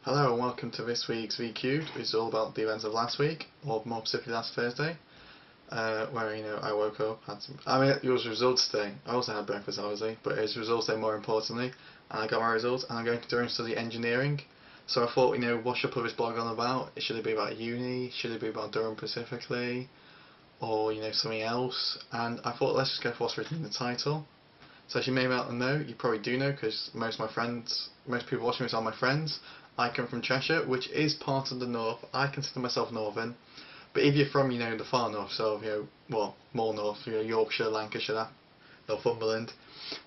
Hello and welcome to this week's VQ. It's all about the events of last week, or more specifically last Thursday, where I woke up, it was results day. I also had breakfast obviously, but it's results day more importantly, and I got my results, and I'm going to Durham to study engineering. So I thought, what should I put this blog on about? Should it be about uni? Should it be about Durham specifically? Or something else? And I thought, let's just go for what's written in the title. So as you may well know, you probably do know, because most people watching this are my friends. I come from Cheshire, which is part of the north. I consider myself northern. But if you're from, the far north, so, more north, Yorkshire, Lancashire, Northumberland,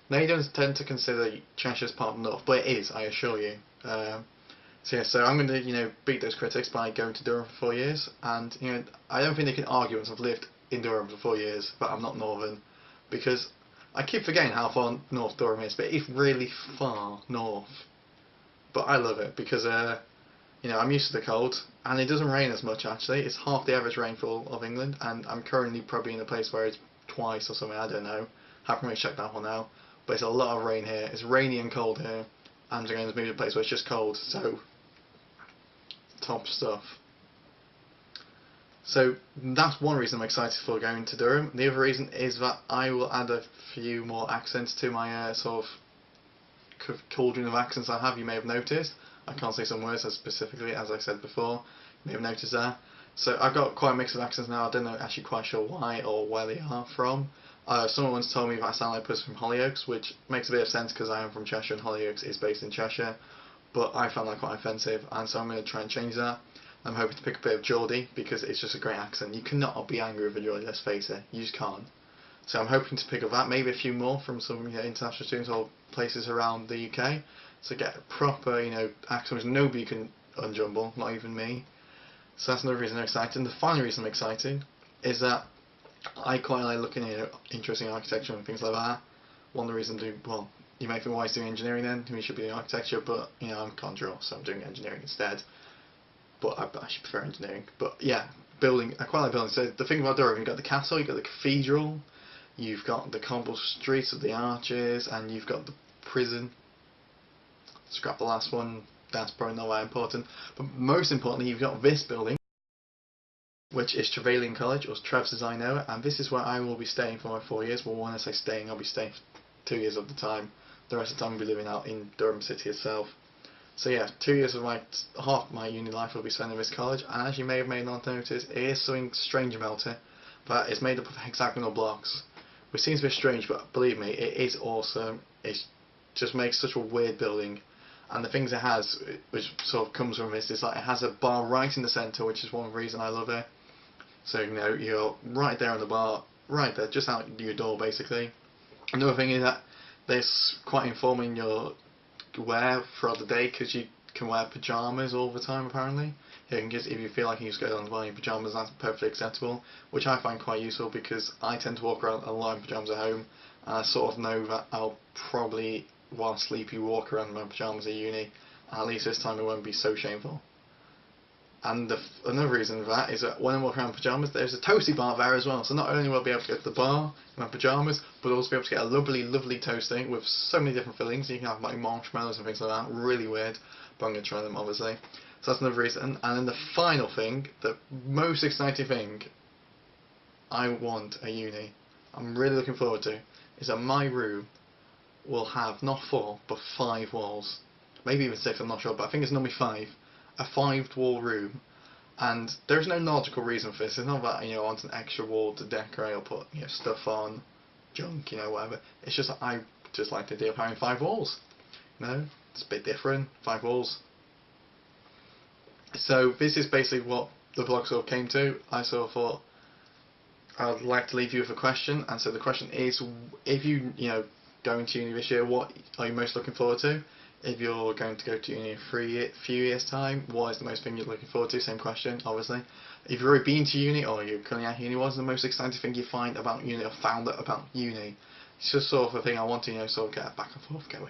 now you don't tend to consider Cheshire as part of the north, but it is, I assure you. So I'm going to, beat those critics by going to Durham for 4 years, and, I don't think they can argue once I've lived in Durham for 4 years that I'm not northern, because I keep forgetting how far north Durham is, but it's really far north. But I love it because, I'm used to the cold, and it doesn't rain as much actually. It's half the average rainfall of England, and I'm currently probably in a place where it's twice or something, I don't know. Haven't really checked that one out. But it's a lot of rain here. It's rainy and cold here, and I'm going to move to a place where it's just cold, so top stuff. So that's one reason I'm excited for going to Durham. The other reason is that I will add a few more accents to my sort of cauldron of accents I have. You may have noticed I can't say some words as specifically as I said before. You may have noticed that. So I've got quite a mix of accents now. I don't know actually quite sure why or where they are from. Someone once told me that I sound like a person from Hollyoaks, which makes a bit of sense because I am from Cheshire and Hollyoaks is based in Cheshire, but I found that quite offensive, and so I'm going to try and change that. I'm hoping to pick a bit of Geordie because it's just a great accent. You cannot be angry with a Geordie, let's face it. You just can't. So I'm hoping to pick up that, maybe a few more from some international students or places around the UK, to get a proper accent which nobody can unjumble, not even me. So that's another reason I'm excited. And the final reason I'm excited is that I quite like looking at interesting architecture and things like that. One of the reasons you may think, why is doing engineering then? We should be doing architecture, but I can't draw, so I'm doing engineering instead. But I should prefer engineering. But yeah, building, I quite like building. So the thing about Durham, you've got the castle, you've got the cathedral, you've got the cobble streets of the arches, and you've got the prison. Scrap the last one, that's probably not that important. But most importantly, you've got this building, which is Trevelyan College, or Trevs as I know it, and this is where I will be staying for my 4 years. Well, when I say staying, I'll be staying for 2 years of the time. The rest of the time I'll be living out in Durham City itself. So yeah, 2 years of half my uni life will be spent in this college, and as you may have not noticed, it is something strange about it, but it's made up of hexagonal blocks, which seems a bit strange, but believe me, it is awesome. It just makes such a weird building, and the things it has, which sort of comes from this, is like it has a bar right in the centre, which is one reason I love it. So you're right there on the bar, right there, just out your door basically. Another thing is that there's quite informing your wear throughout the day, because you can wear pyjamas all the time apparently. If you feel like you just go down to wear your pyjamas, that's perfectly acceptable, which I find quite useful because I tend to walk around a lot in pyjamas at home, and I sort of know that I'll probably, while sleepy, walk around in my pyjamas at uni, and at least this time it won't be so shameful. And another reason for that is that when I walk around in pyjamas, there's a toasty bar there as well. So not only will I be able to go to the bar in my pyjamas, but also be able to get a lovely, lovely toasty with so many different fillings. You can have like marshmallows and things like that. Really weird, but I'm going to try them obviously. So that's another reason. And then the final thing, the most exciting thing I want at uni, I'm really looking forward to, is that my room will have not 4 but 5 walls. Maybe even 6, I'm not sure, but I think it's normally 5. A 5-wall room, and there's no logical reason for this. It's not that I want an extra wall to decorate or put stuff on, junk, whatever. It's just that I just like the idea of having 5 walls. It's a bit different. 5 walls. So this is basically what the blog sort of came to. I sort of thought I'd like to leave you with a question, and so the question is, if you going to uni this year, what are you most looking forward to? If you're going to go to uni in a few years' time, what is the most thing you're looking forward to? Same question, obviously. If you've already been to uni, or you're currently at uni, what's the most exciting thing you find about uni, or found out about uni? It's just sort of a thing I want to, sort of get a back and forth going.